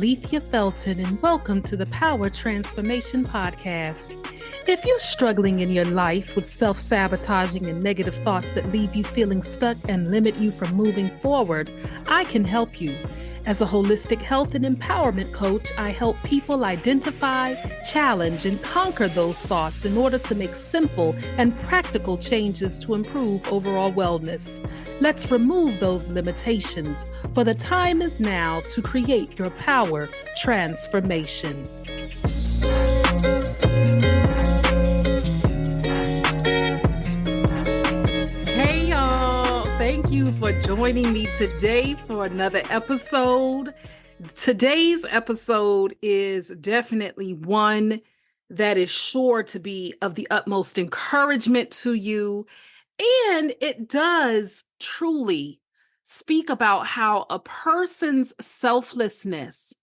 Alethea Felton, and welcome to the Power Transformation Podcast. If you're struggling in your life with self-sabotaging and negative thoughts that leave you feeling stuck and limit you from moving forward, I can help you. As a holistic health and empowerment coach, I help people identify, challenge, and conquer those thoughts in order to make simple and practical changes to improve overall wellness. Let's remove those limitations, for the time is now to create your power transformation. Hey y'all, thank you for joining me today for another episode. Today's episode is definitely one that is sure to be of the utmost encouragement to you. And it does truly speak about how a person's selflessness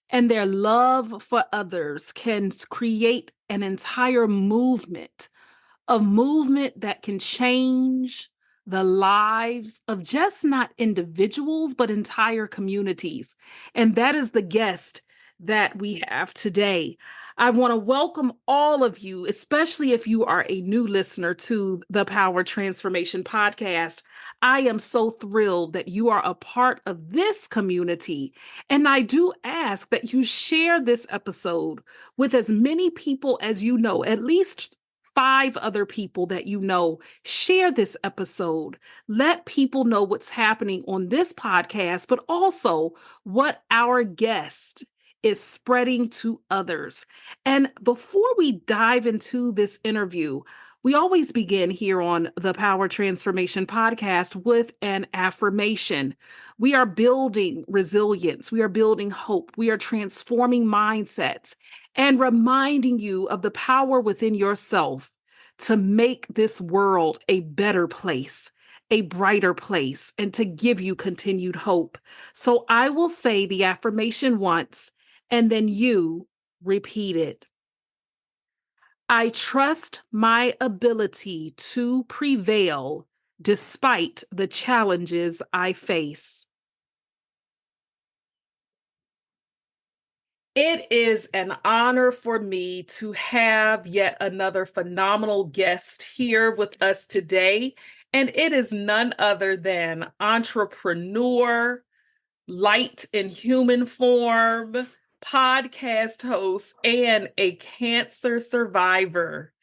and their love for others can create an entire movement, a movement that can change the lives of just not individuals, but entire communities. And that is the guest that we have today. I want to welcome all of you, especially if you are a new listener to the Power Transformation Podcast. I am so thrilled that you are a part of this community. And I do ask that you share this episode with as many people as you know, at least 5 other people that you know. Share this episode. Let people know what's happening on this podcast, but also what our guest is spreading to others. And before we dive into this interview, we always begin here on the Power Transformation Podcast with an affirmation. We are building resilience. We are building hope. We are transforming mindsets and reminding you of the power within yourself to make this world a better place, a brighter place, and to give you continued hope. So I will say the affirmation once, and then you repeat it. I trust my ability to prevail despite the challenges I face. It is an honor for me to have yet another phenomenal guest here with us today. And it is none other than entrepreneur, light in human form, podcast host, and a cancer survivor,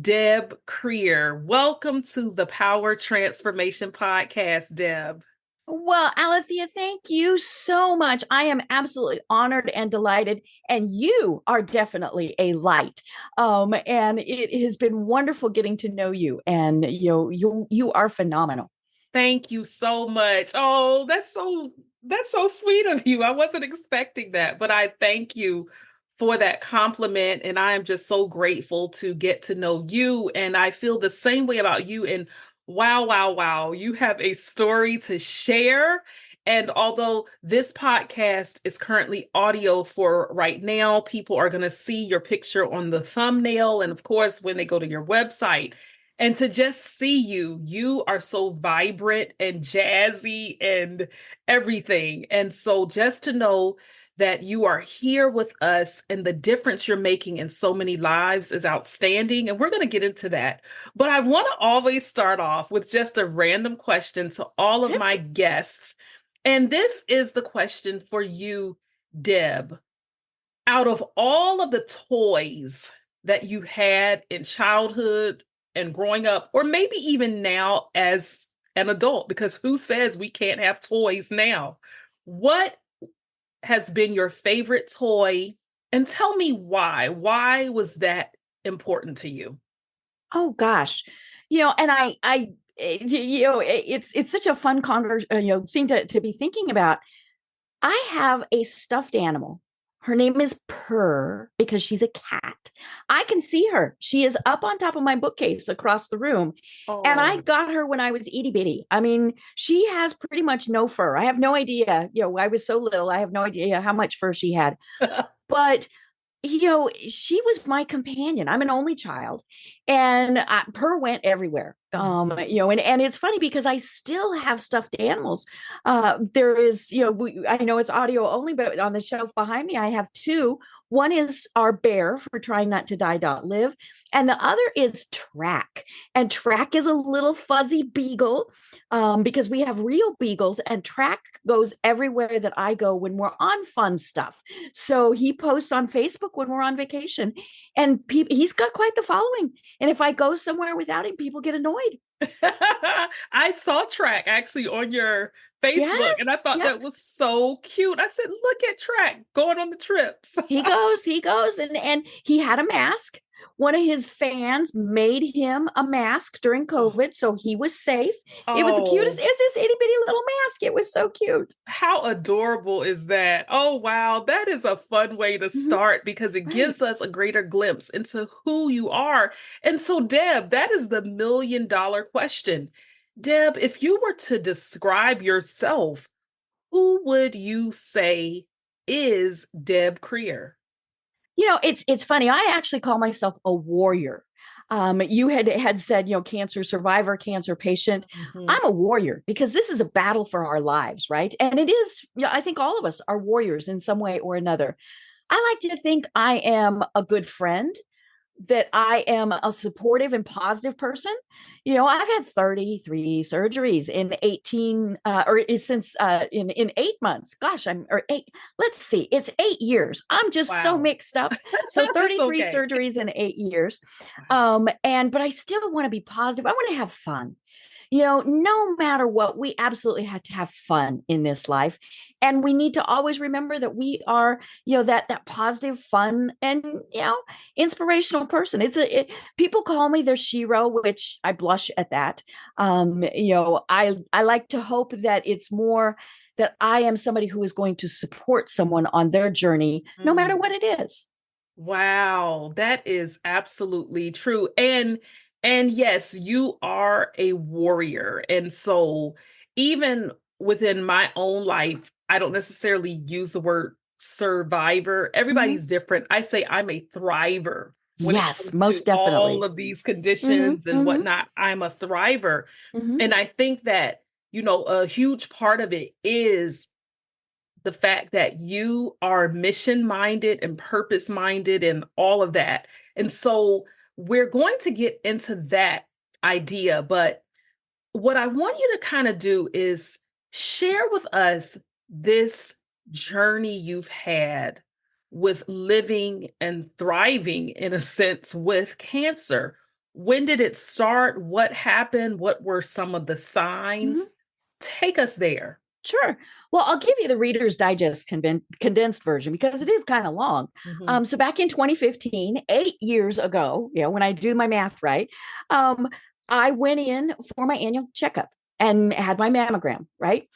Deb Krier. Welcome to the Power Transformation Podcast, Deb. Well, Alethea, thank you so much. I am absolutely honored and delighted, and you are definitely a light. And it has been wonderful getting to know you, and you are phenomenal. Thank you so much. Oh, that's so sweet of you. I wasn't expecting that, but I thank you for that compliment. And I am just so grateful to get to know you. And I feel the same way about you. And wow, you have a story to share. And although this podcast is currently audio for right now, people are going to see your picture on the thumbnail. And of course, when they go to your website, and to just see you, you are so vibrant and jazzy and everything. And so just to know that you are here with us and the difference you're making in so many lives is outstanding. And we're going to get into that. But I want to always start off with just a random question to all of my guests. And this is the question for you, Deb. Out of all of the toys that you had in childhood and growing up, or maybe even now as an adult, because who says we can't have toys now? What has been your favorite toy? And tell me why. Why was that important to you? Oh gosh, and it's such a fun thing to be thinking about. I have a stuffed animal. Her name is Purr because she's a cat. I can see her. She is up on top of my bookcase across the room. Oh. And I got her when I was itty bitty. I mean, she has pretty much no fur. I have no idea. I was so little. I have no idea how much fur she had. But she was my companion. I'm an only child. And Purr went everywhere. And it's funny because I still have stuffed animals. There is, I know it's audio only, but on the shelf behind me, I have two. One is our bear for trying not to die.live, and the other is Track. And Track is a little fuzzy beagle, because we have real beagles, and Track goes everywhere that I go when we're on fun stuff. So he posts on Facebook when we're on vacation, and he's got quite the following. And if I go somewhere without him, people get annoyed. I saw Track actually on your Facebook, and I thought that was so cute. I said, look at Track going on the trips. he goes, and he had a mask. One of his fans made him a mask during COVID, so he was safe. It was the cutest. It's this itty bitty little mask. It was so cute. How adorable is that? Oh, wow. That is a fun way to start because it gives us a greater glimpse into who you are. And so, Deb, that is the $1 million question. Deb, if you were to describe yourself, who would you say is Deb Krier? It's funny. I actually call myself a warrior. You had said, cancer survivor, cancer patient. I'm a warrior because this is a battle for our lives, right? And it is, I think all of us are warriors in some way or another. I like to think I am a good friend, that I am a supportive and positive person. I've had 33 surgeries in 18 or since in 8 months. Gosh, let's see, it's 8 years. I'm just so mixed up. So 33 surgeries in 8 years. But I still want to be positive. I want to have fun. No matter what, we absolutely have to have fun in this life. And we need to always remember that we are, that positive, fun, and, inspirational person. People call me their shero, which I blush at that. I like to hope that it's more that I am somebody who is going to support someone on their journey, no matter what it is. Wow, that is absolutely true. And yes, you are a warrior. And so even within my own life, I don't necessarily use the word survivor. Everybody's different. I say I'm a thriver. When Yes, it comes most to definitely. all of these conditions and whatnot, I'm a thriver. And I think that, a huge part of it is the fact that you are mission minded and purpose minded and all of that. And so we're going to get into that idea, but what I want you to kind of do is share with us this journey you've had with living and thriving, in a sense, with cancer. When did it start? What happened? What were some of the signs? Take us there. Sure. Well, I'll give you the Reader's Digest condensed version because it is kind of long. So back in 2015, 8 years ago, when I do my math right, I went in for my annual checkup and had my mammogram, right?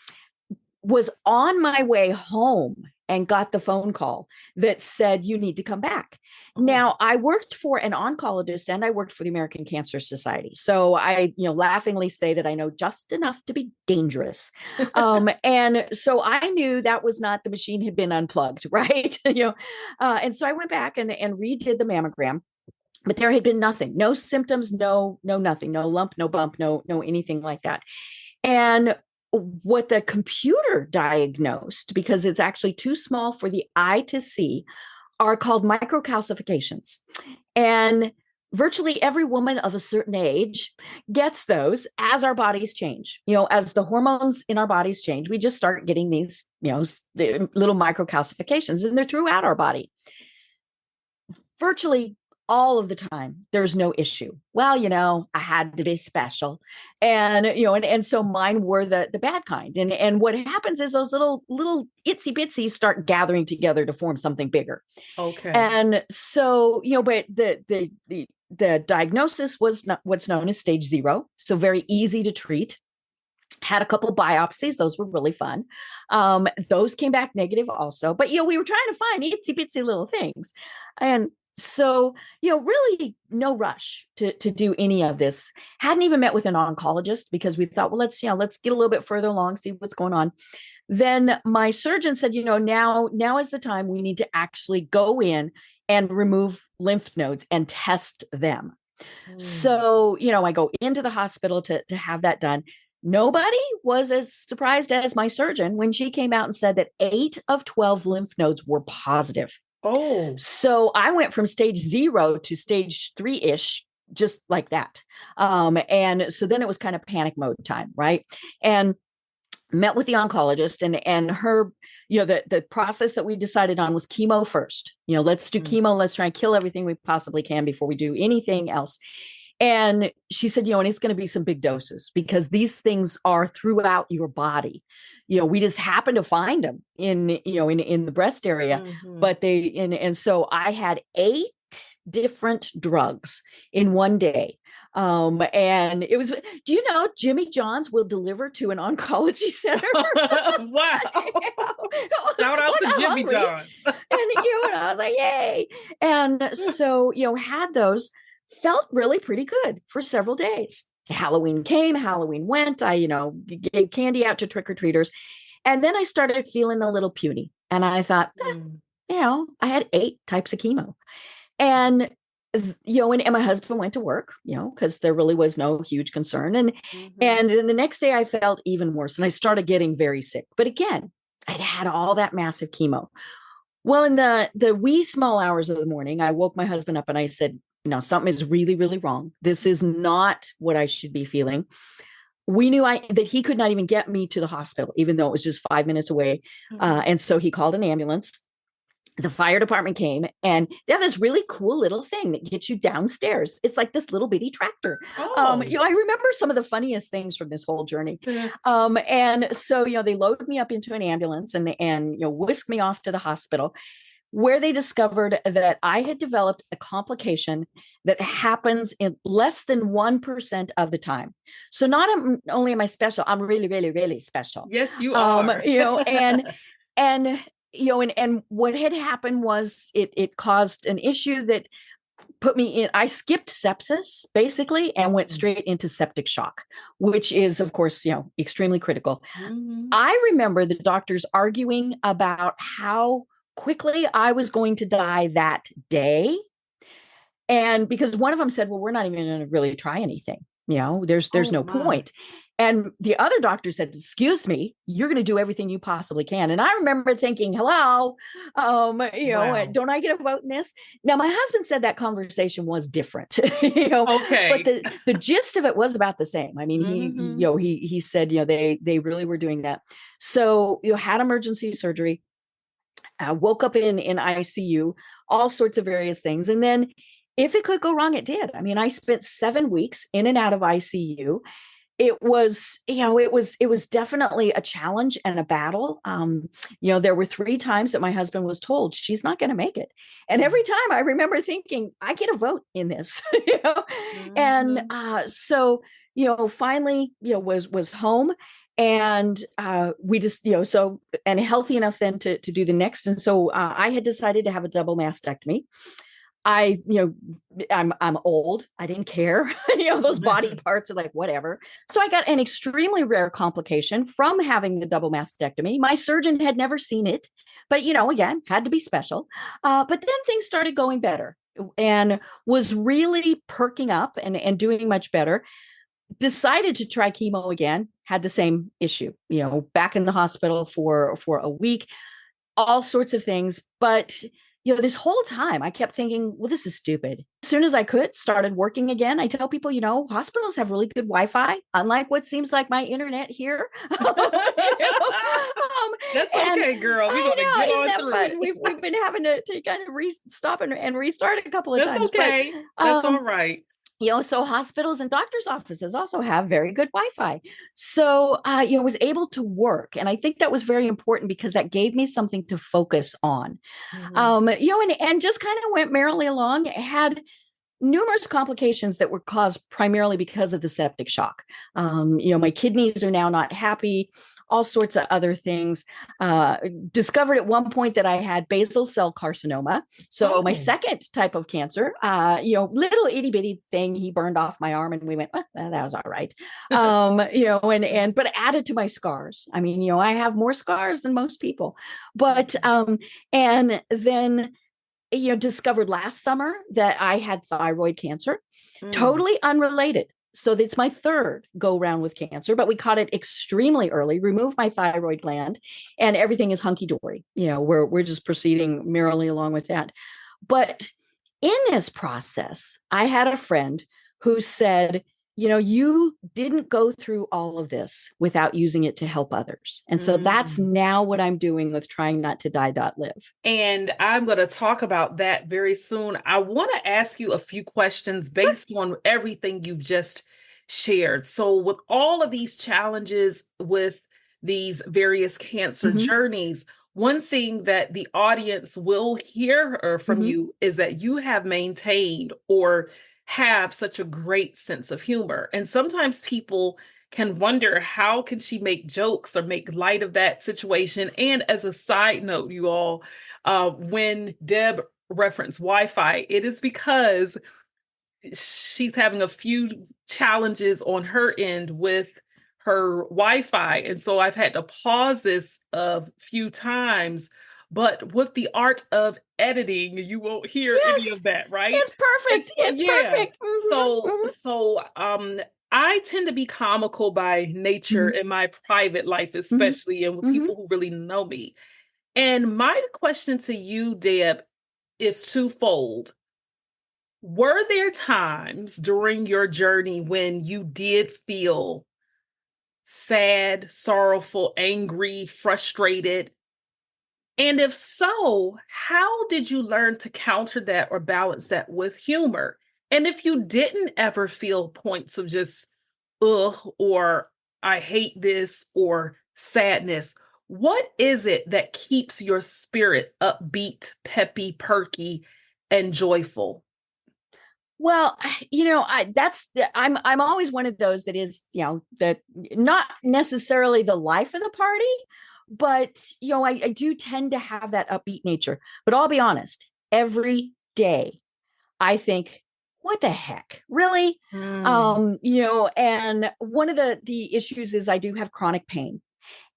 Was on my way home and got the phone call that said, you need to come back. Now, I worked for an oncologist and I worked for the American Cancer Society. So I, laughingly say that I know just enough to be dangerous. And so I knew that was not, the machine had been unplugged, right? And so I went back and redid the mammogram. But there had been nothing, no symptoms, no nothing, no lump, no bump, no anything like that. And what the computer diagnosed, because it's actually too small for the eye to see, are called microcalcifications. And virtually every woman of a certain age gets those as our bodies change. As the hormones in our bodies change, we just start getting these, little microcalcifications, and they're throughout our body. Virtually all of the time, there's no issue. Well, I had to be special. And so mine were the bad kind. And what happens is those little itsy bitsies start gathering together to form something bigger. Okay. And so, but the diagnosis was not what's known as stage 0. So very easy to treat. Had a couple biopsies. Those were really fun. Those came back negative also. But, we were trying to find itsy bitsy little things. And so, really no rush to do any of this. Hadn't even met with an oncologist because we thought, well, let's get a little bit further along, see what's going on. Then my surgeon said, now is the time we need to actually go in and remove lymph nodes and test them. Mm. So, I go into the hospital to have that done. Nobody was as surprised as my surgeon when she came out and said that 8 of 12 lymph nodes were positive. Oh. So I went from stage 0 to stage 3-ish, just like that. And so then it was kind of panic mode time, right? And met with the oncologist, and her, the process that we decided on was chemo first. Let's do chemo. Let's try and kill everything we possibly can before we do anything else. And she said, and it's going to be some big doses because these things are throughout your body. We just happen to find them in the breast area, but and so I had 8 different drugs in one day. And it was, do you know Jimmy John's will deliver to an oncology center? Wow. Shout out to Jimmy John's. And I was like, yay. And so, had those, felt really pretty good for several days. Halloween came, Halloween went. I, gave candy out to trick-or-treaters. And then I started feeling a little puny. And I thought, I had 8 types of chemo. And and my husband went to work, because there really was no huge concern. And and then the next day I felt even worse, and I started getting very sick. But again, I'd had all that massive chemo. Well, in the wee small hours of the morning, I woke my husband up and I said, something is really, really wrong. This is not what I should be feeling. We knew that he could not even get me to the hospital, even though it was just 5 minutes away. And so he called an ambulance. The fire department came, and they have this really cool little thing that gets you downstairs. It's like this little bitty tractor. I remember some of the funniest things from this whole journey. And so, they loaded me up into an ambulance and whisked me off to the hospital, where they discovered that I had developed a complication that happens in less than 1% of the time. So not only am I special, I'm really, really, really special. Yes, you are. And what had happened was it caused an issue that put me in, I skipped sepsis basically and went straight into septic shock, which is, of course, extremely critical. I remember the doctors arguing about how quickly I was going to die that day. And because one of them said, well, we're not even going to really try anything. There's no point. And the other doctor said, excuse me, you're going to do everything you possibly can. And I remember thinking, hello, wow. Don't I get a vote in this? Now, my husband said that conversation was different, okay. But the gist of it was about the same. I mean, he said, they really were doing that. So, had emergency surgery. I woke up in ICU, all sorts of various things. And then if it could go wrong, it did. I mean, I spent 7 weeks in and out of ICU. It was, it was definitely a challenge and a battle. There were 3 times that my husband was told she's not going to make it. And every time I remember thinking, I get a vote in this, And so, finally, was home. And we just, so, and healthy enough then to do the next. And so I had decided to have a double mastectomy. I'm old. I didn't care. Those body parts are like, whatever. So I got an extremely rare complication from having the double mastectomy. My surgeon had never seen it, but, again, had to be special. But then things started going better and was really perking up and doing much better. Decided to try chemo again, had the same issue, back in the hospital for a week, all sorts of things. But, this whole time I kept thinking, well, this is stupid. As soon as I could, started working again. I tell people, hospitals have really good Wi-Fi, unlike what seems like my internet here. That's okay, girl. We're going to get on through it. We've been having to kind of stop and restart a couple of times. That's okay. But, that's all right. So hospitals and doctors' offices also have very good Wi-Fi. So, was able to work. And I think that was very important because that gave me something to focus on. And just kind of went merrily along. It had numerous complications that were caused primarily because of the septic shock. My kidneys are now not happy, all sorts of other things. Discovered at one point that I had basal cell carcinoma. So my second type of cancer, little itty bitty thing, he burned off my arm and we went, well, that was all right. But added to my scars. I mean, I have more scars than most people, but, and then discovered last summer that I had thyroid cancer, Mm. totally unrelated. So it's my third go round with cancer, but we caught it extremely early, removed my thyroid gland, and everything is hunky dory. We're just proceeding merrily along with that. But in this process, I had a friend who said, you didn't go through all of this without using it to help others. And so that's now what I'm doing with tryingnottodie.LIVE. And I'm going to talk about that very soon. I want to ask you a few questions based on everything you've just shared. So with all of these challenges with these various cancer journeys, one thing that the audience will hear from you is that you have maintained or have such a great sense of humor. And sometimes people can wonder, how can she make jokes or make light of that situation? And as a side note, you all, when Deb referenced Wi-Fi, it is because she's having a few challenges on her end with her Wi-Fi. And so I've had to pause this a few times, but with the art of editing, you won't hear any of that, right? It's perfect. It's perfect. So I tend to be comical by nature in my private life, especially, and with people who really know me. And my question to you, Deb, is twofold. Were there times during your journey when you did feel sad, sorrowful, angry, frustrated? And if so, how did you learn to counter that or balance that with humor? And if you didn't ever feel points of just, ugh, or I hate this, or sadness, what is it that keeps your spirit upbeat, peppy, perky, and joyful? Well, I'm always one of those that is, that not necessarily the life of the party, but I do tend to have that upbeat nature. But I'll be honest, every day I think, what the heck, really? And one of the issues is I do have chronic pain.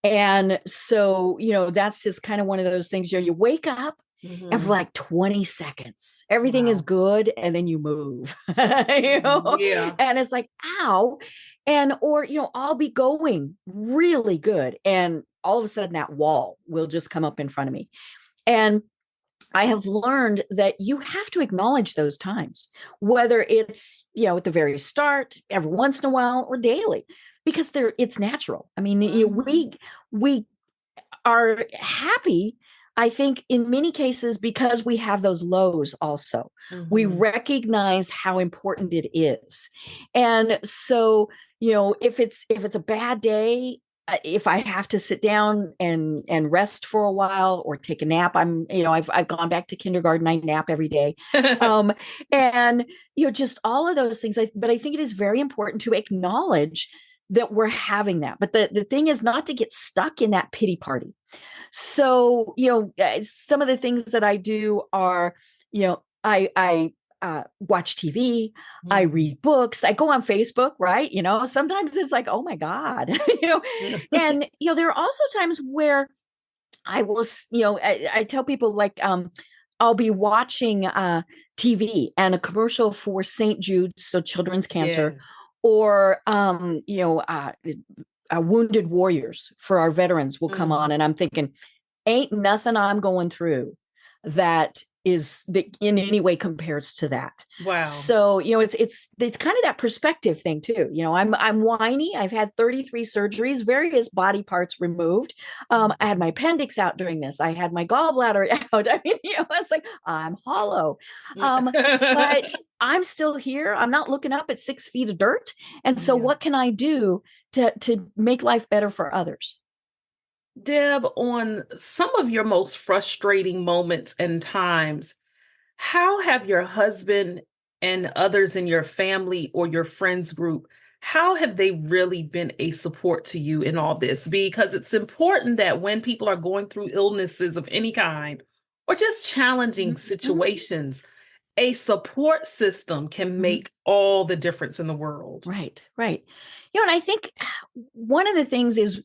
And so, that's just kind of one of those things, you wake up and for like 20 seconds, everything is good. And then you move, Yeah. and it's like, ow. Or I'll be going really good. And all of a sudden that wall will just come up in front of me. And I have learned that you have to acknowledge those times, whether it's, at the very start, every once in a while, or daily, because it's natural. I mean, we are happy, I think, in many cases, because we have those lows also. We recognize how important it is. And so, if it's a bad day, if I have to sit down and rest for a while or take a nap, I've gone back to kindergarten. I nap every day. And just all of those things. But I think it is very important to acknowledge that we're having that. But the thing is not to get stuck in that pity party. So, some of the things that I do are, I watch TV, I read books, I go on Facebook, right? Sometimes it's like, oh my God, and, there are also times where I will, I tell people, like, I'll be watching TV and a commercial for St. Jude's, so children's cancer, or, wounded warriors for our veterans will come on, and I'm thinking, ain't nothing I'm going through that in any way compares to that. Wow. So, it's kind of that perspective thing too. I'm whiny. I've had 33 surgeries, various body parts removed. I had my appendix out during this. I had my gallbladder out. I mean, it's like, I'm hollow. But I'm still here. I'm not looking up at 6 feet of dirt. And so what can I do to make life better for others? Deb, on some of your most frustrating moments and times, how have your husband and others in your family or your friends group, how have they really been a support to you in all this? Because it's important that when people are going through illnesses of any kind or just challenging situations, a support system can make all the difference in the world. Right. And I think one of the things is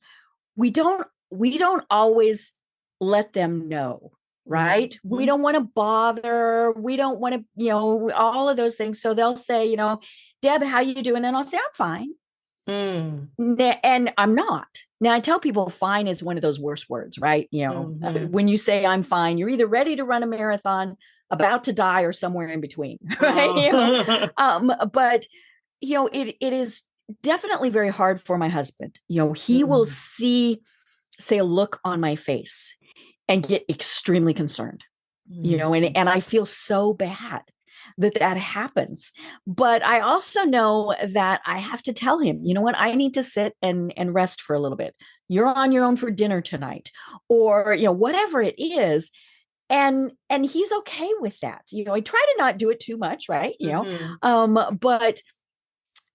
we don't always let them know right? We don't want to bother. We don't want to, all of those things. So they'll say, Deb, how you doing? And I'll say, I'm fine. And I'm not. Now I tell people fine is one of those worst words, right? When you say I'm fine, you're either ready to run a marathon, about to die, or somewhere in between, right? But it is definitely very hard for my husband. He will say a look on my face and get extremely concerned, and I feel so bad that happens. But I also know that I have to tell him, you know what, I need to sit and rest for a little bit. You're on your own for dinner tonight, or, whatever it is. And he's okay with that. I try to not do it too much, right? But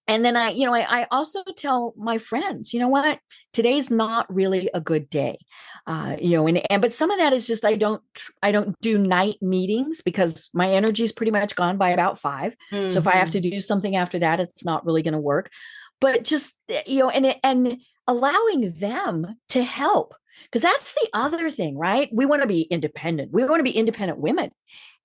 and then I also tell my friends, you know what, today's not really a good day. But some of that is just, I don't do night meetings because my energy is pretty much gone by about 5. So if I have to do something after that, it's not really going to work. But just, and allowing them to help, because that's the other thing, right? We want to be independent. We want to be independent women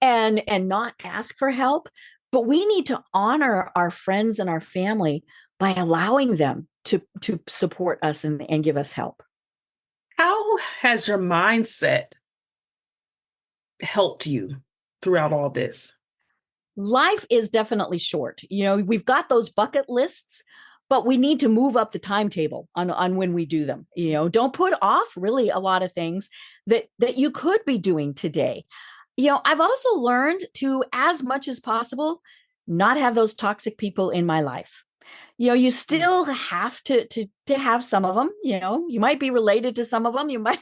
and not ask for help. But we need to honor our friends and our family by allowing them to support us and give us help. How has your mindset helped you throughout all this? Life is definitely short. We've got those bucket lists, but we need to move up the timetable on when we do them. Don't put off really a lot of things that you could be doing today. I've also learned to, as much as possible, not have those toxic people in my life. You still have to have some of them. You might be related to some of them. You might,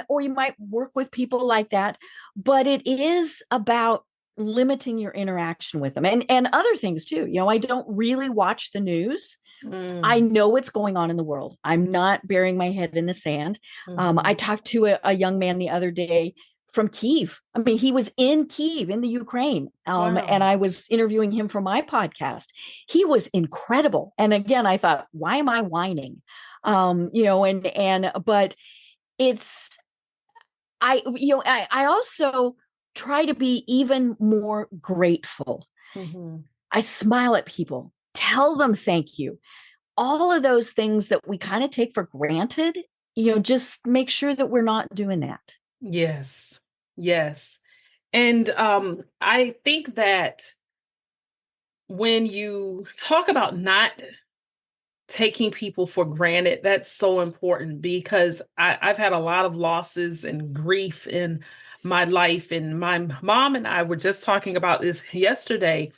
or you might work with people like that. But it is about limiting your interaction with them and other things too. I don't really watch the news. I know what's going on in the world. I'm not burying my head in the sand. I talked to a young man the other day from Kyiv. I mean, he was in Kyiv in the Ukraine. And I was interviewing him for my podcast. He was incredible. And again, I thought, why am I whining? But it's, I also try to be even more grateful. I smile at people, tell them thank you. All of those things that we kind of take for granted, just make sure that we're not doing that. Yes. And I think that when you talk about not taking people for granted, that's so important, because I've had a lot of losses and grief in my life. And my mom and I were just talking about this yesterday,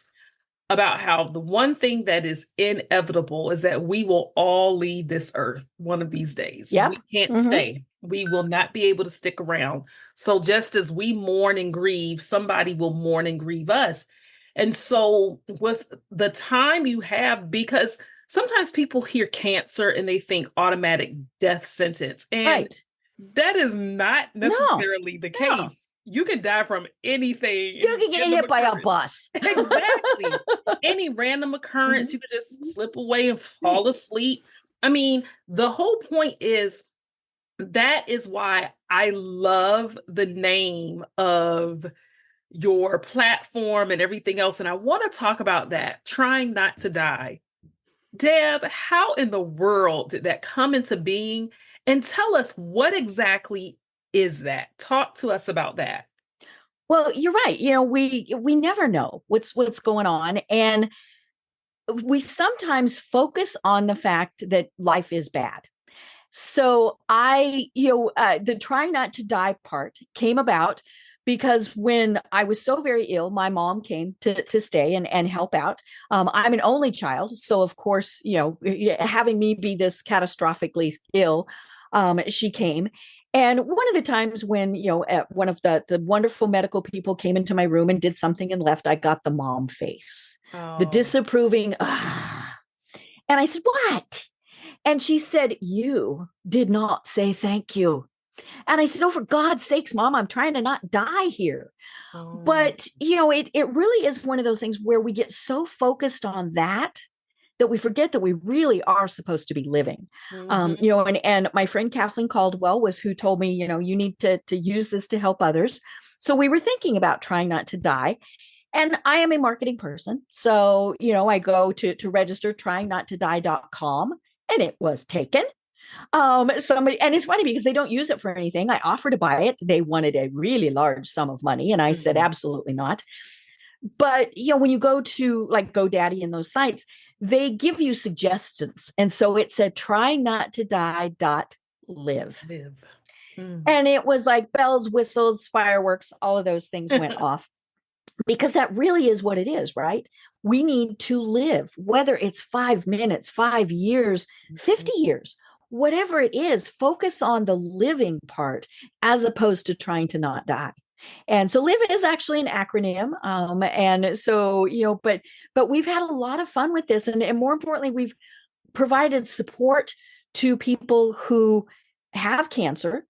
about how the one thing that is inevitable is that we will all leave this earth one of these days. Yep. We can't stay. We will not be able to stick around. So just as we mourn and grieve, somebody will mourn and grieve us. And so with the time you have, because sometimes people hear cancer and they think automatic death sentence. And that is not necessarily the case. No. You can die from anything. You can get hit by a bus. Exactly. Any random occurrence, you could just slip away and fall asleep. I mean, the whole point is, that is why I love the name of your platform and everything else. And I want to talk about that, Trying Not to Die. Deb, how in the world did that come into being? And tell us, what exactly is that? Talk to us about that. Well, you're right. We never know what's going on. And we sometimes focus on the fact that life is bad. So the Trying Not to Die part came about because when I was so very ill, my mom came to stay and help out. I'm an only child. So of course, having me be this catastrophically ill, she came. And one of the times when, one of the wonderful medical people came into my room and did something and left, I got the mom face, the disapproving. And I said, what? And she said, you did not say thank you. And I said, oh, for God's sakes, Mom, I'm trying to not die here. But, it really is one of those things where we get so focused on that that we forget that we really are supposed to be living. You know, and my friend Kathleen Caldwell was who told me, you know, you need to use this to help others. So we were thinking about trying not to die. And I am a marketing person. So, you know, I go to register tryingnottodie.com, and it was taken. Somebody, and it's funny because they don't use it for anything. I offered to buy it. They wanted a really large sum of money. And I said, absolutely not. But, you know, when you go to like GoDaddy and those sites, they give you suggestions. And so it said, tryingnottodie.live. And it was like bells, whistles, fireworks, all of those things went off. Because that really is what it is, right? We need to live, whether it's 5 minutes, 5 years, 50 years, whatever it is, focus on the living part as opposed to trying to not die. And so live is actually an acronym. And so, you know, but we've had a lot of fun with this. And more importantly, we've provided support to people who have cancer,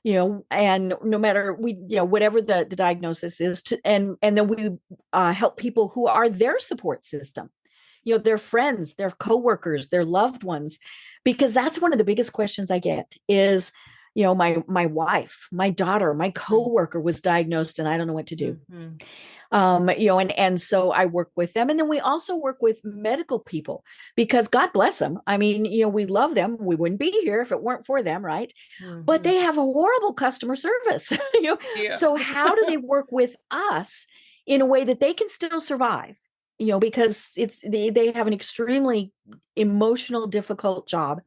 you know, and no matter you know, whatever the diagnosis is, and then we help people who are their support system, you know, their friends, their coworkers, their loved ones, because that's one of the biggest questions I get is, you know, my wife, my daughter, my coworker was diagnosed and I don't know what to do. You know, and so I work with them. And then we also work with medical people because God bless them. I mean, you know, we love them. We wouldn't be here if it weren't for them, right? But they have a horrible customer service. You know? So how do they work with us in a way that they can still survive? You know, because they have an extremely emotional, difficult job.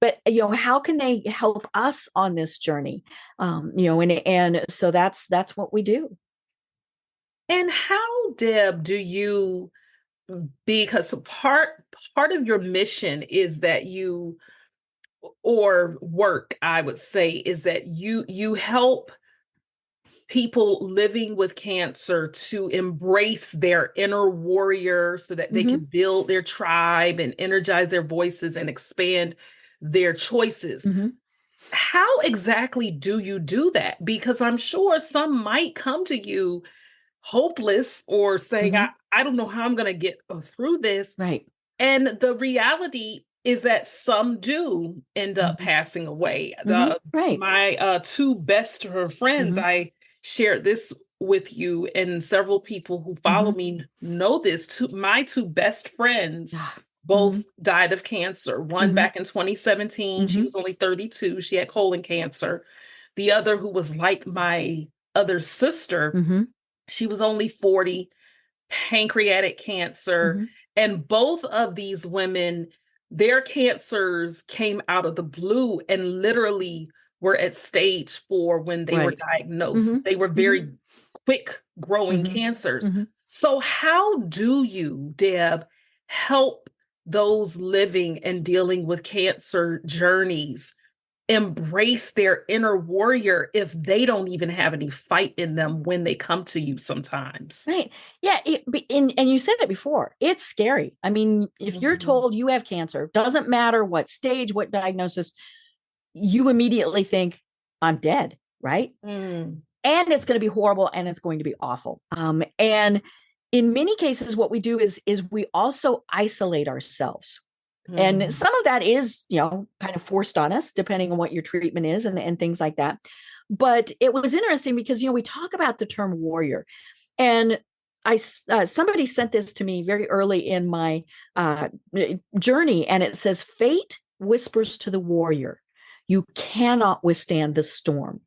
But, you know, how can they help us on this journey? You know, and so that's what we do. And how, Deb, do you, because part of your mission is that you, or work, I would say, is that you help people living with cancer to embrace their inner warrior so that they can build their tribe and energize their voices and expand their choices. How exactly do you do that? Because I'm sure some might come to you hopeless or saying, I don't know how I'm going to get through this. Right. And the reality is that some do end up passing away. Right. My two best friends, I shared this with you, and several people who follow me know this. My two best friends both died of cancer. One back in 2017, she was only 32. She had colon cancer. The other, who was like my other sister, she was only 40, pancreatic cancer. And both of these women, their cancers came out of the blue and literally were at stage 4 when they were diagnosed. They were very quick growing cancers. So how do you, Deb, help those living and dealing with cancer journeys embrace their inner warrior if they don't even have any fight in them when they come to you sometimes? Right. Yeah. And you said it before, it's scary. I mean, if you're told you have cancer, doesn't matter what stage, what diagnosis, you immediately think, I'm dead, right? And it's going to be horrible and it's going to be awful. And in many cases, what we do is we also isolate ourselves. And some of that is, you know, kind of forced on us, depending on what your treatment is and things like that. But it was interesting because, you know, we talk about the term warrior, and somebody sent this to me very early in my journey, and it says, fate whispers to the warrior, you cannot withstand the storm.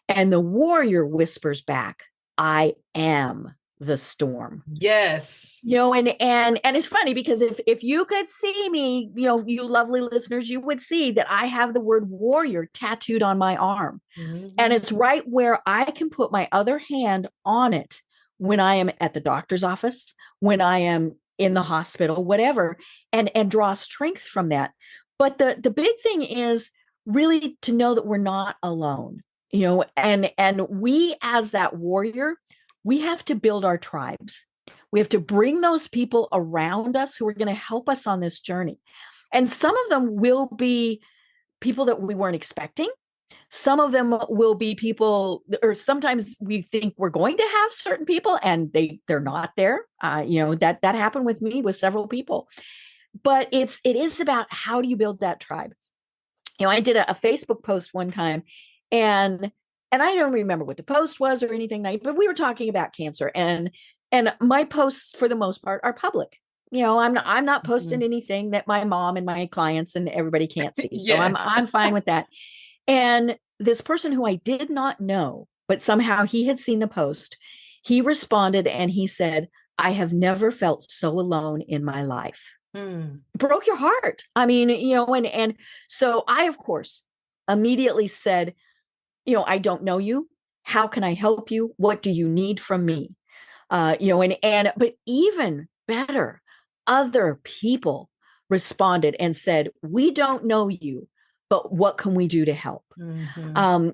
And the warrior whispers back, I am the storm. Yes. You know, and it's funny because if you could see me, you know, you lovely listeners, you would see that I have the word warrior tattooed on my arm. And it's right where I can put my other hand on it when I am at the doctor's office, when I am in the hospital, whatever, and draw strength from that. But the big thing is really to know that we're not alone, you know, and we, as that warrior, we have to build our tribes. We have to bring those people around us who are going to help us on this journey. And some of them will be people that we weren't expecting. Some of them will be people, or sometimes we think we're going to have certain people and they're not there. You know, that happened with me with several people. But it is about how do you build that tribe? I did a Facebook post one time, and I don't remember what the post was or anything like, but we were talking about cancer, and my posts for the most part are public. I'm not posting anything that my mom and my clients and everybody can't see. So Yes. I'm fine with that. And this person who I did not know, but somehow he had seen the post, he responded and he said, "I have never felt so alone in my life." Broke your heart. I mean, and so I, of course, immediately said, "I don't know you. How can I help you? What do you need from me?" But even better, other people responded and said, "We don't know you, but what can we do to help?" And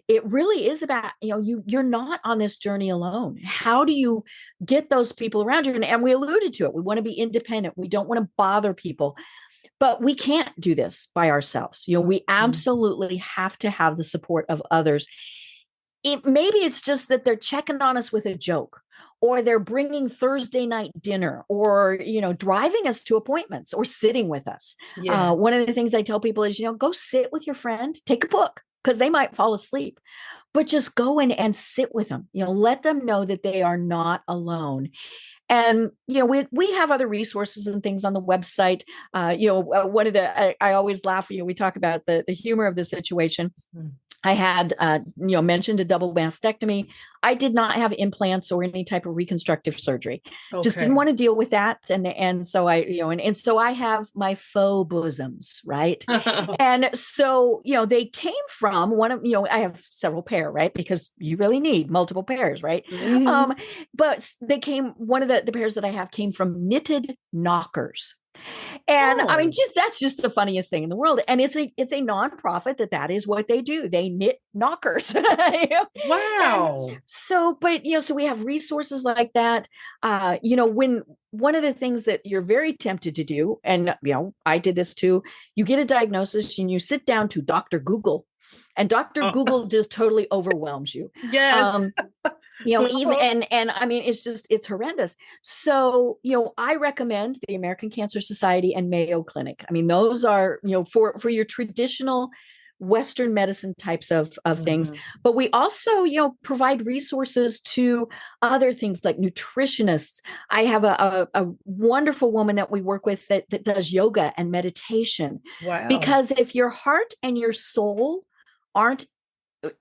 it really is about, you're not on this journey alone. How do you get those people around you? And we alluded to it. We want to be independent. We don't want to bother people, but we can't do this by ourselves. We absolutely have to have the support of others. Maybe it's just that they're checking on us with a joke, or they're bringing Thursday night dinner, or driving us to appointments, or sitting with us. One of the things I tell people is, go sit with your friend, take a book, because they might fall asleep, but just go in and sit with them. Let them know that they are not alone. And we have other resources and things on the website. One of the I always laugh. We talk about the humor of the situation. I had, mentioned a double mastectomy. I did not have implants or any type of reconstructive surgery. Just didn't want to deal with that. And so so I have my faux bosoms, right? And so, they came from one of, I have several pair, right? Because you really need multiple pairs, right? But one of the pairs that I have came from knitted knockers. And I mean, that's just the funniest thing in the world. And it's a nonprofit that is what they do. They knit knockers. Wow. And so we have resources like that. When one of the things that you're very tempted to do, and I did this too, you get a diagnosis and you sit down to Dr. Google, and Dr. Google just totally overwhelms you. Yes. Even and I mean, it's horrendous. So I recommend the American Cancer Society and Mayo Clinic. I mean, those are for your traditional Western medicine types of things. But we also provide resources to other things like nutritionists. I have a wonderful woman that we work with that does yoga and meditation. Wow. Because if your heart and your soul aren't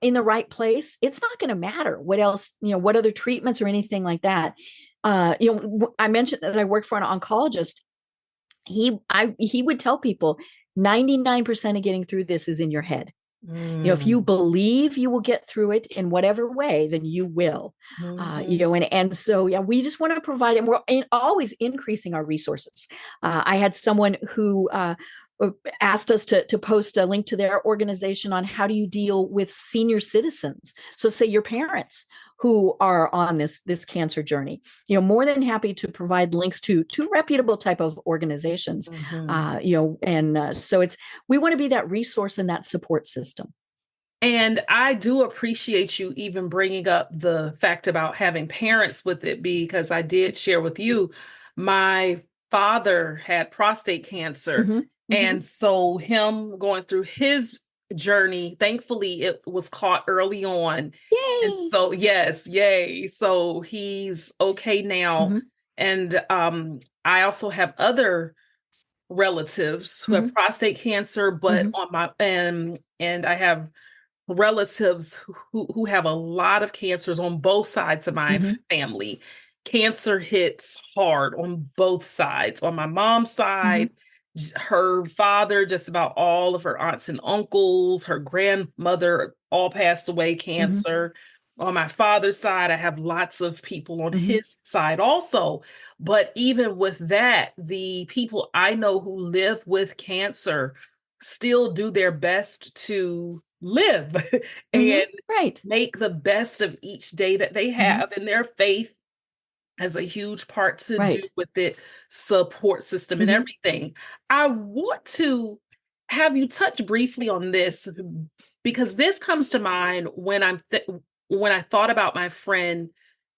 in the right place, it's not going to matter what else, what other treatments or anything like that. I mentioned that I worked for an oncologist. He would tell people 99% of getting through this is in your head. If you believe you will get through it in whatever way, then you will. And so we just want to provide, and we're always increasing our resources. I had someone who asked us to post a link to their organization on how do you deal with senior citizens. So say your parents who are on this cancer journey, more than happy to provide links to reputable type of organizations. So we want to be that resource and that support system. And I do appreciate you even bringing up the fact about having parents with it, because I did share with you, my father had prostate cancer. And so him going through his journey, thankfully it was caught early on. Yay! And so, yes, yay. So he's okay now. And I also have other relatives who have prostate cancer, but on my and I have relatives who have a lot of cancers on both sides of my family. Cancer hits hard on both sides. On my mom's side, her father, just about all of her aunts and uncles, her grandmother all passed away cancer. On my father's side, I have lots of people on his side also. But even with that, the people I know who live with cancer still do their best to live and make the best of each day that they have. And their faith has a huge part to do with it, support system and everything. I want to have you touch briefly on this, because this comes to mind when I thought about my friend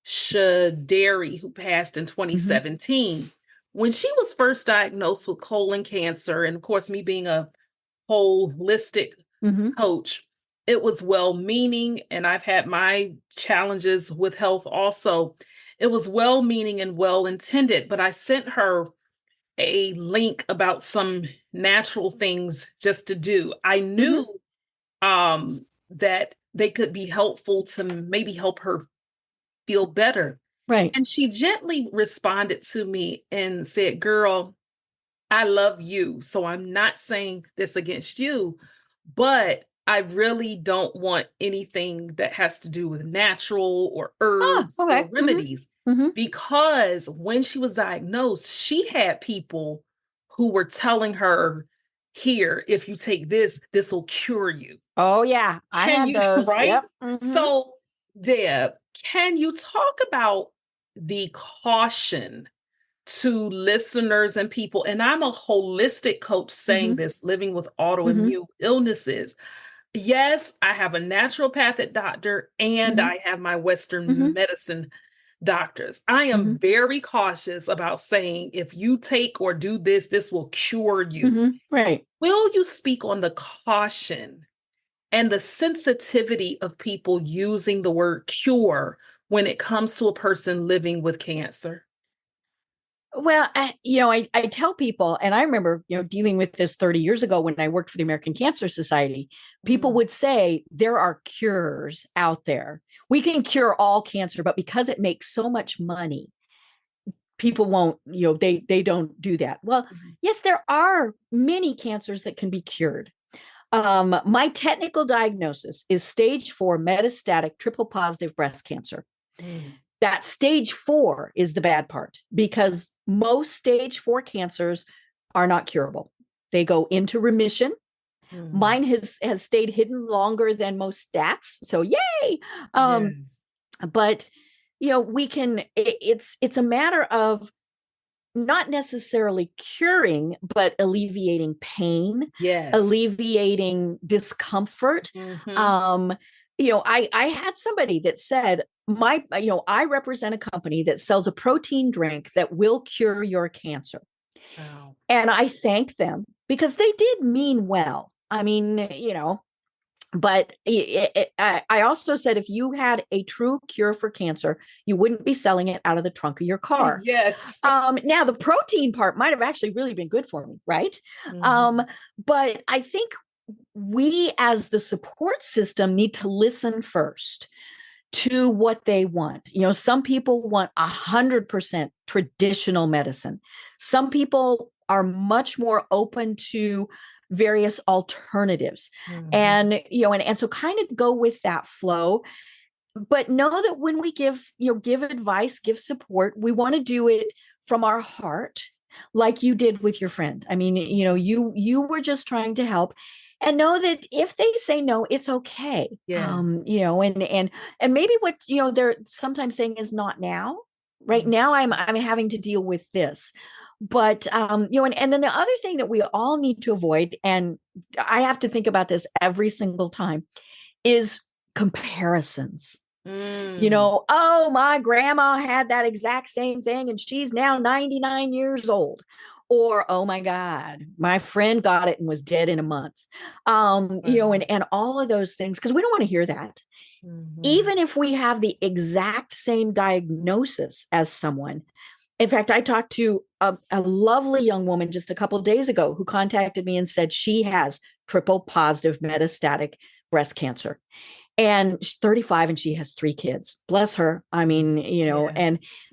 Shadari, who passed in 2017. when she was first diagnosed with colon cancer, and of course, me being a holistic coach, it was well-meaning, and I've had my challenges with health also. It was well-meaning and well-intended, but I sent her a link about some natural things just to do. I knew that they could be helpful to maybe help her feel better. Right. And she gently responded to me and said, "Girl, I love you. So I'm not saying this against you, but I really don't want anything that has to do with natural or herbs or Okay. remedies." Because when she was diagnosed, she had people who were telling her, "Here, if you take this, this will cure you." Oh yeah, I Can had you, those. right? Yep. So, Deb, can you talk about the caution to listeners and people? And I'm a holistic coach saying this, living with autoimmune illnesses. Yes, I have a naturopathic doctor and I have my Western medicine doctors. I am very cautious about saying, if you take or do this, this will cure you. Right. Will you speak on the caution and the sensitivity of people using the word cure when it comes to a person living with cancer? Well, I tell people, and I remember, dealing with this 30 years ago when I worked for the American Cancer Society, people would say there are cures out there. We can cure all cancer, but because it makes so much money, people won't, they don't do that. Well, yes, there are many cancers that can be cured. My technical diagnosis is stage 4 metastatic triple positive breast cancer. That stage 4 is the bad part, because most stage 4 cancers are not curable. They go into remission. Mine has stayed hidden longer than most stats. So yay. But we can, it's a matter of not necessarily curing, but alleviating pain, alleviating discomfort. I had somebody that said, I represent a company that sells a protein drink that will cure your cancer. Wow. And I thank them because they did mean well. I mean, but I also said, if you had a true cure for cancer, you wouldn't be selling it out of the trunk of your car. Yes. Now, the protein part might have actually really been good for me, right? But I think we, as the support system, need to listen first to what they want. Some people want 100% traditional medicine. Some people are much more open to various alternatives. And so kind of go with that flow, but know that when we give advice, give support, we want to do it from our heart, like you did with your friend. I mean, you were just trying to help, and know that if they say no, it's okay. And maybe what they're sometimes saying is not now. Right now, I'm having to deal with this. But and then the other thing that we all need to avoid, and I have to think about this every single time, is comparisons. Oh, my grandma had that exact same thing and she's now 99 years old. Or, oh my God, my friend got it and was dead in a month. And all of those things, because we don't want to hear that. Even if we have the exact same diagnosis as someone. In fact, I talked to a lovely young woman just a couple of days ago who contacted me and said she has triple positive metastatic breast cancer. And she's 35 and she has 3 kids. Bless her. I mean,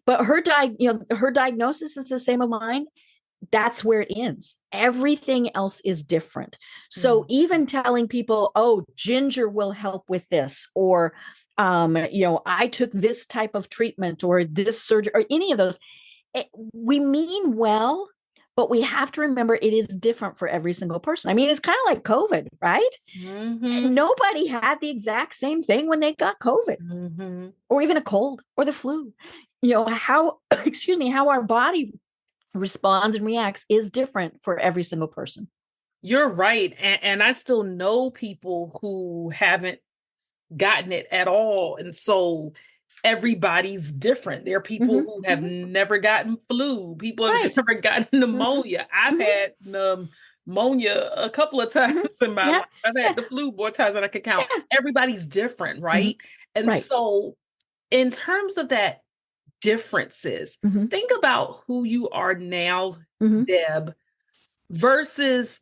but her diagnosis is the same as mine. That's where it ends. Everything else is different. So even telling people, oh, ginger will help with this, or I took this type of treatment or this surgery or any of those, we mean well, but we have to remember it is different for every single person. I mean, it's kind of like COVID, right? Nobody had the exact same thing when they got COVID, or even a cold or the flu. How our body responds and reacts is different for every single person. You're right. And I still know people who haven't gotten it at all. And so everybody's different. There are people who have never gotten flu, people have never gotten pneumonia. I've had pneumonia a couple of times in my life. I've had the flu more times than I can count. Everybody's different, right? And so in terms of that differences, think about who you are now, Deb, versus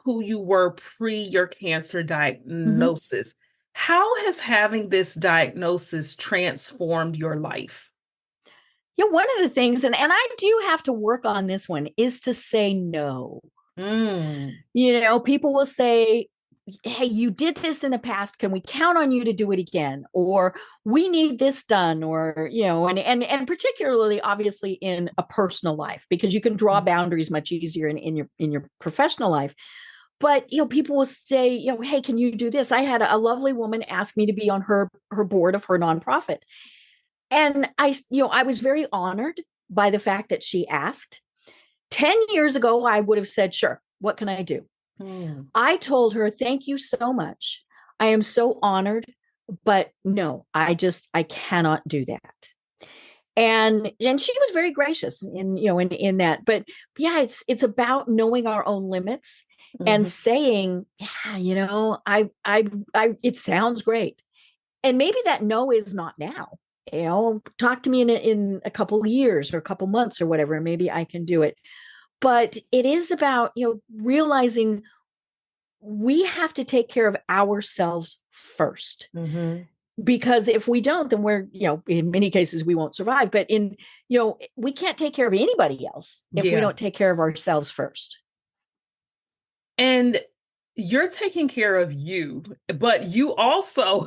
who you were pre your cancer diagnosis. How has having this diagnosis transformed your life? Yeah, one of the things, and I do have to work on this one, is to say no. You know, people will say, hey, you did this in the past. Can we count on you to do it again? Or we need this done, or, you know, and particularly obviously in a personal life, because you can draw boundaries much easier in your professional life. But, you know, people will say, you know, hey, can you do this? I had a lovely woman ask me to be on her board of her nonprofit. And I was very honored by the fact that she asked. 10 years ago, I would have said, sure, what can I do? I told her, thank you so much. I am so honored, but no, I cannot do that. And she was very gracious in that. But yeah, it's about knowing our own limits and saying, yeah, you know, it sounds great. And maybe that no is not now. You know, talk to me in a couple of years or a couple months or whatever, and maybe I can do it. But it is about, you know, realizing we have to take care of ourselves first. Because if we don't, then we're, you know, in many cases we won't survive. But we can't take care of anybody else if we don't take care of ourselves first. And you're taking care of you, but you also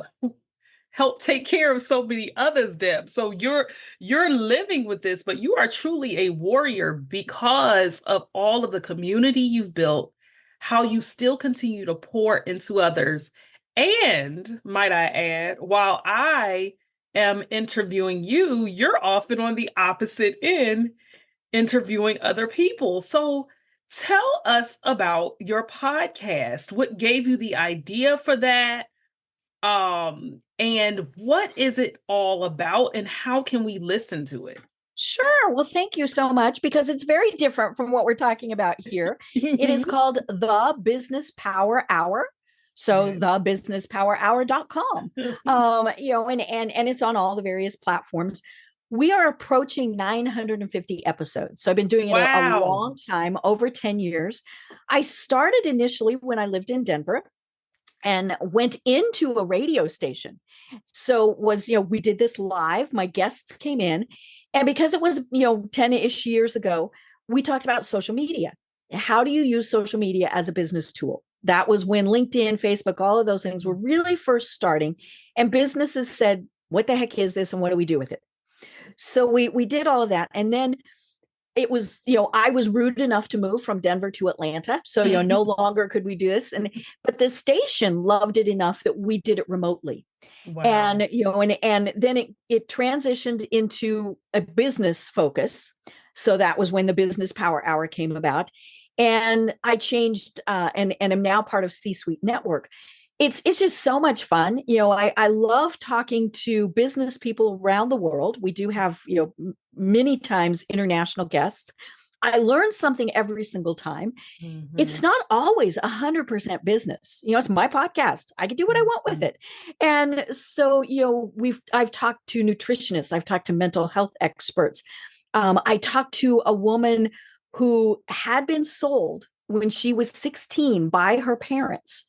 help take care of so many others, Deb. So you're living with this, but you are truly a warrior because of all of the community you've built, how you still continue to pour into others. And might I add, while I am interviewing you, you're often on the opposite end, interviewing other people. So tell us about your podcast. What gave you the idea for that? And what is it all about, and how can we listen to it? Sure. Well, thank you so much, because it's very different from what we're talking about here. It is called The Business Power Hour. So thebusinesspowerhour.com. And it's on all the various platforms. We are approaching 950 episodes. So I've been doing it a long time, over 10 years. I started initially when I lived in Denver and went into a radio station. So we did this live. My guests came in. And because it was, 10-ish years ago, we talked about social media. How do you use social media as a business tool? That was when LinkedIn, Facebook, all of those things were really first starting. And businesses said, what the heck is this? And what do we do with it? So we did all of that. And then it was, I was rude enough to move from Denver to Atlanta. So, no longer could we do this. But the station loved it enough that we did it remotely. Wow. And, and then it transitioned into a business focus. So that was when the Business Power Hour came about. And I changed and am now part of C-Suite Network. It's just so much fun. I love talking to business people around the world. We do have, many times international guests. I learn something every single time. It's not always 100% business. It's my podcast. I can do what I want with it. And so, I've talked to nutritionists. I've talked to mental health experts. I talked to a woman who had been sold when she was 16 by her parents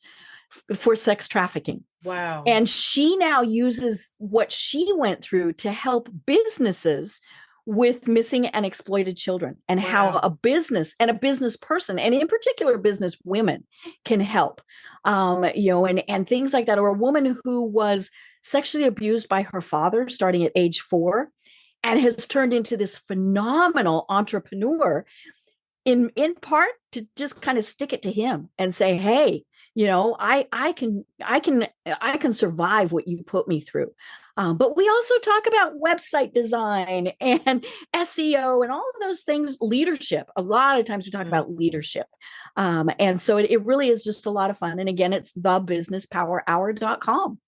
for sex trafficking. Wow. And she now uses what she went through to help businesses with missing and exploited children, and how a business and a business person, and in particular business women, can help, and things like that. Or a woman who was sexually abused by her father starting at age 4 and has turned into this phenomenal entrepreneur, in part to just kind of stick it to him and say, hey, I can survive what you put me through. But we also talk about website design and SEO and all of those things, leadership. A lot of times we talk about leadership. And so it really is just a lot of fun. And again, it's thebusinesspowerhour.com.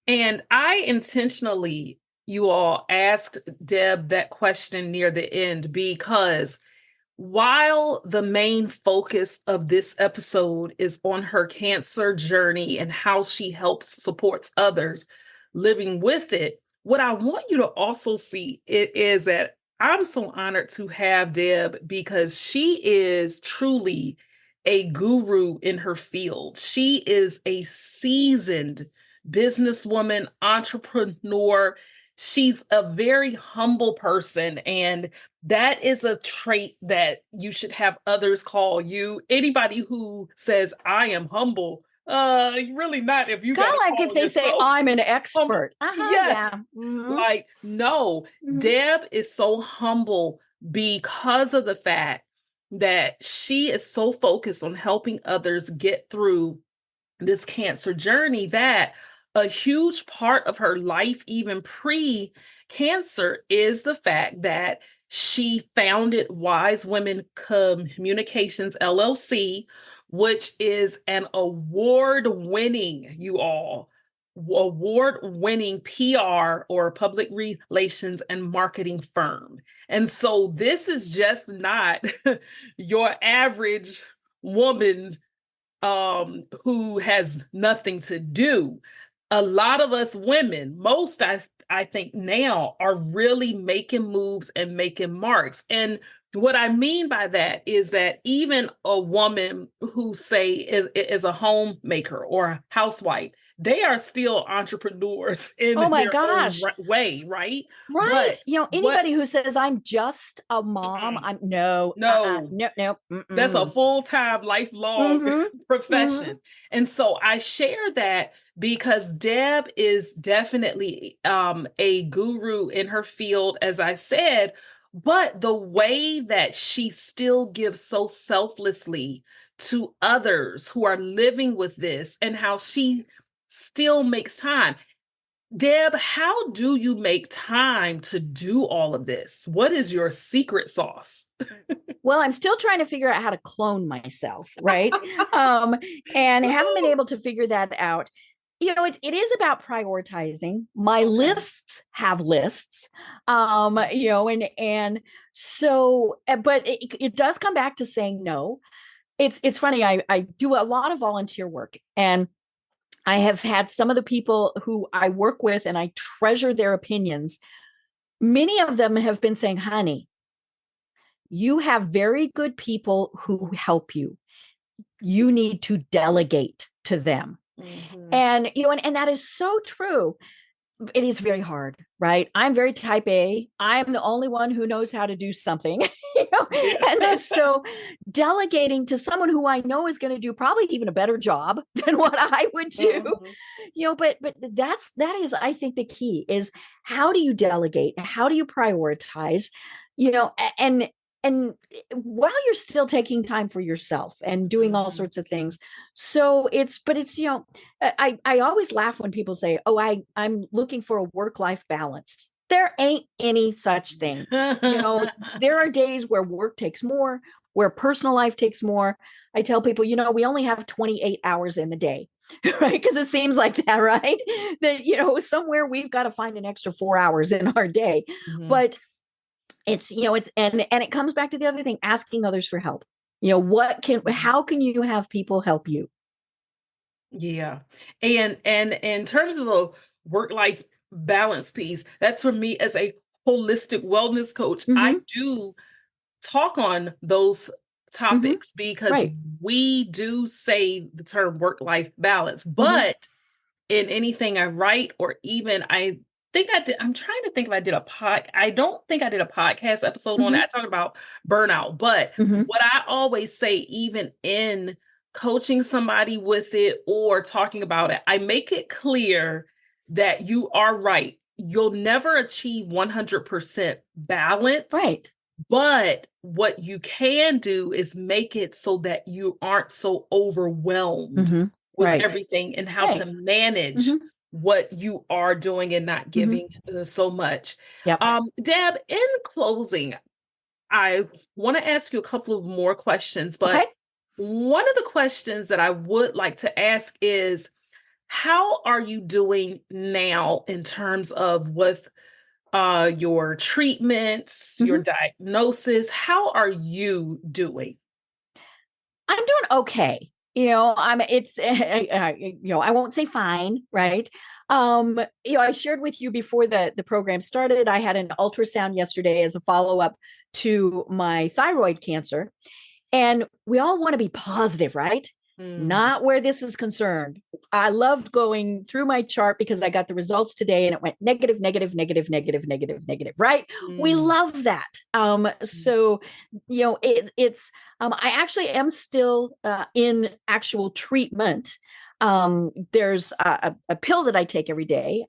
And I intentionally you all asked Deb that question near the end, because while the main focus of this episode is on her cancer journey and how she helps supports others living with it, what I want you to also see is that I'm so honored to have Deb, because she is truly a guru in her field. She is a seasoned businesswoman, entrepreneur. She's a very humble person, and that is a trait that you should have others call you. Anybody who says, I am humble, really not. If you Kind got of like if they say I'm an expert. yes. Yeah. Mm-hmm. Like, no, Deb is so humble because of the fact that she is so focused on helping others get through this cancer journey, that a huge part of her life, even pre-cancer, is the fact that she founded Wise Women Communications LLC, which is an award-winning, you all, award-winning PR or public relations and marketing firm. And so this is just not your average woman who has nothing to do. A lot of us women, most I think now, are really making moves and making marks. And what I mean by that is that even a woman who say is a homemaker or a housewife, they are still entrepreneurs in Oh my their gosh. own way, right? Right. But Anybody who says I'm just a mom, I'm no. That's a full-time, lifelong profession. And so I share that because Deb is definitely a guru in her field, as I said, but the way that she still gives so selflessly to others who are living with this, and how she still makes time. Deb, how do you make time to do all of this? What is your secret sauce? Well, I'm still trying to figure out how to clone myself, right? And haven't been able to figure that out. It is about prioritizing. My lists have lists, and so, but it does come back to saying no. It's funny. I do a lot of volunteer work, and I have had some of the people who I work with, and I treasure their opinions. Many of them have been saying, honey, you have very good people who help you. You need to delegate to them. And that is so true. It is very hard, right? I'm very type A. I'm the only one who knows how to do something. And so delegating to someone who I know is going to do probably even a better job than what I would do. But that is, I think, the key is, how do you delegate? How do you prioritize? And while you're still taking time for yourself and doing all sorts of things. So it's I always laugh when people say, oh, I'm looking for a work-life balance. There ain't any such thing. There are days where work takes more, where personal life takes more. I tell people, we only have 28 hours in the day, right? Because it seems like that, right? That, somewhere we've got to find an extra 4 hours in our day. But and it comes back to the other thing, asking others for help. How can you have people help you? Yeah. And in terms of the work-life balance piece, that's for me as a holistic wellness coach. I do talk on those topics because we do say the term work-life balance, but in anything I write, or even I'm trying to think if I did I don't think I did a podcast episode on it. I talked about burnout, but what I always say, even in coaching somebody with it or talking about it, I make it clear that you are right. You'll never achieve 100% balance. Right. But what you can do is make it so that you aren't so overwhelmed with everything, and how to manage what you are doing and not giving so much. Yep. Deb, in closing, I want to ask you a couple of more questions, but one of the questions that I would like to ask is, how are you doing now in terms of with your treatments, your diagnosis. How are you doing? I'm doing okay. I won't say fine, right? I shared with you before the program started, I had an ultrasound yesterday as a follow-up to my thyroid cancer. And we all want to be positive, right? Not where this is concerned. I loved going through my chart because I got the results today and it went negative, negative, negative, negative, negative, negative, right? We love that. I actually am still in actual treatment. There's a pill that I take every day,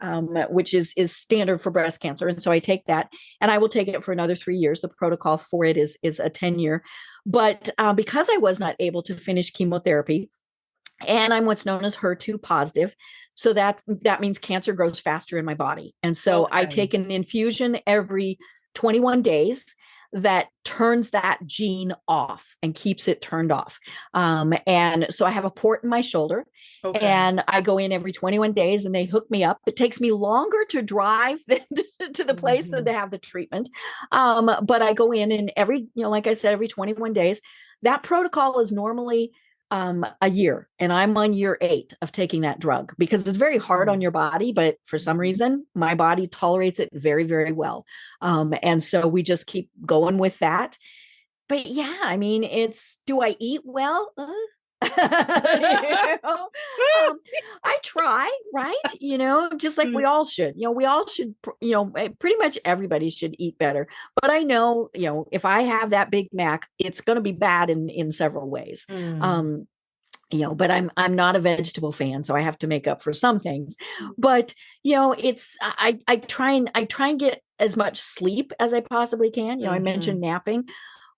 which is standard for breast cancer. And so I take that and I will take it for another 3 years. The protocol for it is a 10-year. But because I was not able to finish chemotherapy, and I'm what's known as HER2 positive, so that means cancer grows faster in my body. And so I take an infusion every 21 days that turns that gene off and keeps it turned off. And so I have a port in my shoulder, and I go in every 21 days and they hook me up. It takes me longer to drive than to the place than to have the treatment. But I go in and like I said, every 21 days. That protocol is normally a year, and I'm on year 8 of taking that drug because it's very hard on your body, but for some reason my body tolerates it very, very well. And so we just keep going with that. But yeah, I mean, do I eat well? I try, right? Just like we all should, pretty much everybody should eat better. But I know, if I have that Big Mac, it's going to be bad in several ways. But I'm not a vegetable fan, so I have to make up for some things. But I try and get as much sleep as I possibly can. I mentioned napping,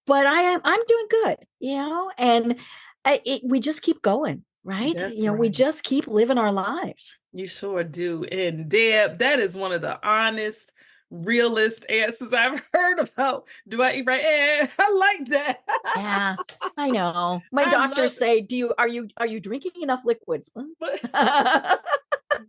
but I'm doing good. And we just keep going, right? We just keep living our lives. You sure do. And Deb, that is one of the honest, realist answers I've heard about. Do I eat right? I like that. Yeah, I know. My doctors say, are you drinking enough liquids? But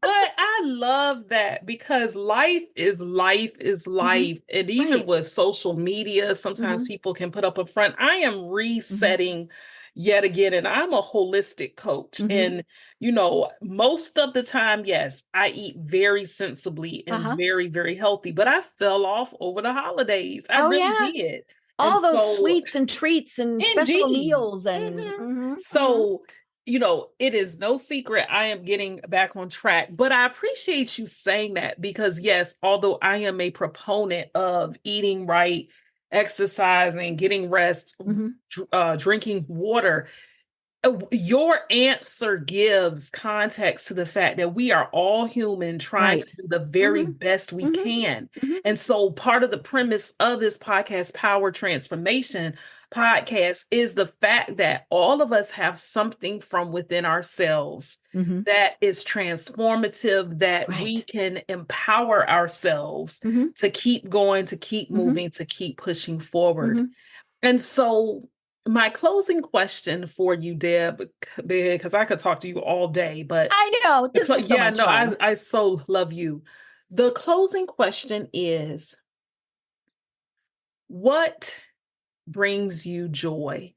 I love that because life is life. And even with social media, sometimes people can put up a front. I am resetting yet again, and I'm a holistic coach. And, most of the time, yes, I eat very sensibly and very, very healthy, but I fell off over the holidays. I really did. All those sweets and treats and special meals. And so, it is no secret I am getting back on track, but I appreciate you saying that because yes, although I am a proponent of eating right, exercising, getting rest, drinking water, your answer gives context to the fact that we are all human trying to do the very best we can. And so part of the premise of this podcast, Power Transformation podcast, is the fact that all of us have something from within ourselves that is transformative, that we can empower ourselves to keep going, to keep moving, to keep pushing forward. And so my closing question for you, Deb, because I could talk to you all day, but I know this is so much fun. I so love you. The closing question is, what brings you joy?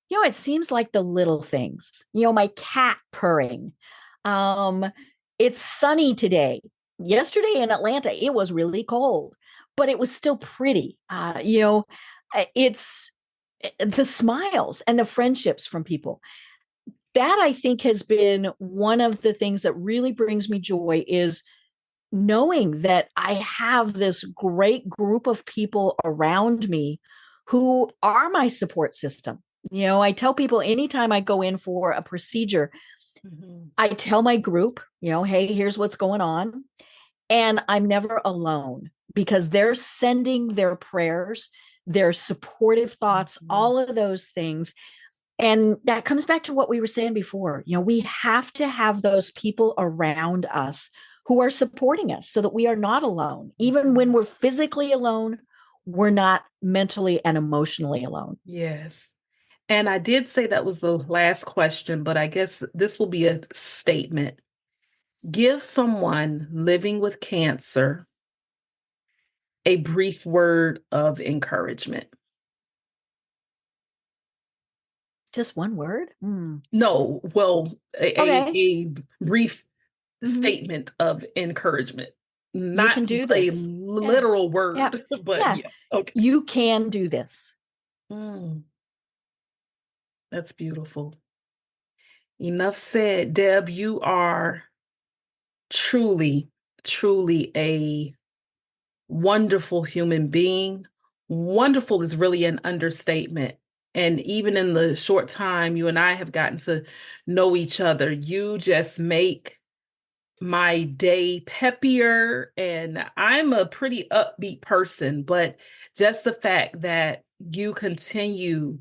It seems like the little things. My cat purring. It's sunny today. Yesterday in Atlanta, it was really cold, but it was still pretty. It's the smiles and the friendships from people. That I think has been one of the things that really brings me joy, is knowing that I have this great group of people around me who are my support system. I tell people anytime I go in for a procedure, I tell my group, hey, here's what's going on. And I'm never alone because they're sending their prayers, their supportive thoughts, all of those things. And that comes back to what we were saying before. We have to have those people around us who are supporting us so that we are not alone. Even when we're physically alone, we're not mentally and emotionally alone. Yes. And I did say that was the last question, but I guess this will be a statement. Give someone living with cancer a brief word of encouragement. Just one word? No, well, Okay. a brief Mhm. statement of encouragement. You Not can do a this. literal word, Yeah. but Yeah. yeah. Okay. You can do this. That's beautiful. Enough said. Deb, you are truly, truly a wonderful human being. Wonderful is really an understatement. And even in the short time you and I have gotten to know each other, you just make my day peppier. And I'm a pretty upbeat person, but just the fact that you continue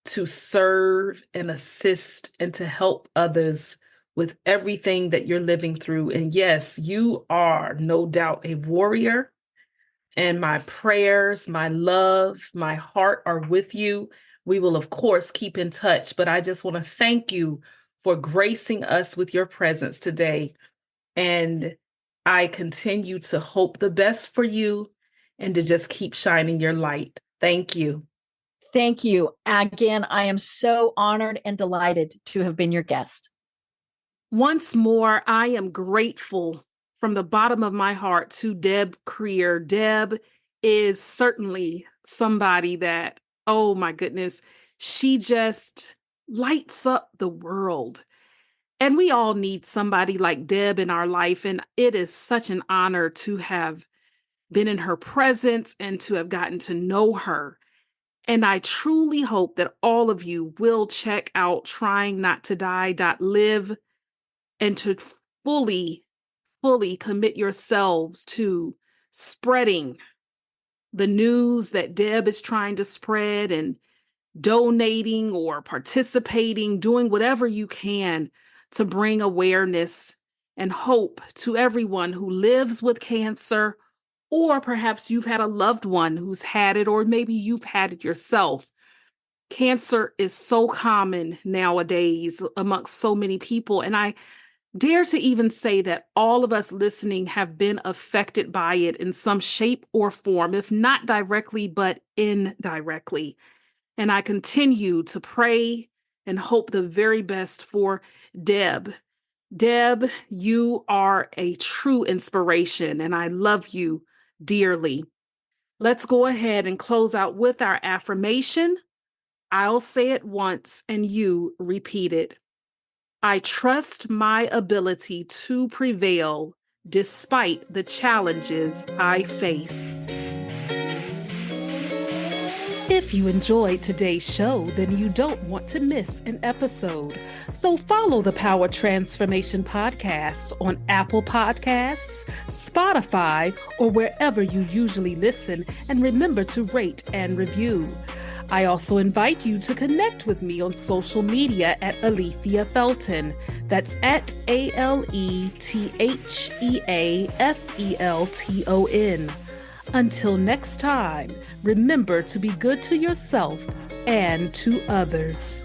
to serve and assist and to help others with everything that you're living through. And yes, you are no doubt a warrior. And my prayers, my love, my heart are with you. We will, of course, keep in touch, but I just want to thank you for gracing us with your presence today. And I continue to hope the best for you and to just keep shining your light. Thank you. Thank you. Again, I am so honored and delighted to have been your guest. Once more, I am grateful from the bottom of my heart to Deb Krier. Deb is certainly somebody that, oh my goodness, she just lights up the world. And we all need somebody like Deb in our life. And it is such an honor to have been in her presence and to have gotten to know her. And I truly hope that all of you will check out tryingnottodie.LIVE and to fully, fully commit yourselves to spreading the news that Deb is trying to spread and donating or participating, doing whatever you can to bring awareness and hope to everyone who lives with cancer, or perhaps you've had a loved one who's had it, or maybe you've had it yourself. Cancer is so common nowadays amongst so many people, and I dare to even say that all of us listening have been affected by it in some shape or form, if not directly, but indirectly. And I continue to pray and hope the very best for Deb. Deb, you are a true inspiration, and I love you dearly. Let's go ahead and close out with our affirmation. I'll say it once and you repeat it. I trust my ability to prevail despite the challenges I face. If you enjoyed today's show, then you don't want to miss an episode. So follow the Power Transformation Podcast on Apple Podcasts, Spotify, or wherever you usually listen, and remember to rate and review. I also invite you to connect with me on social media at Alethea Felton. That's at ALETHEAFELTON. Until next time, remember to be good to yourself and to others.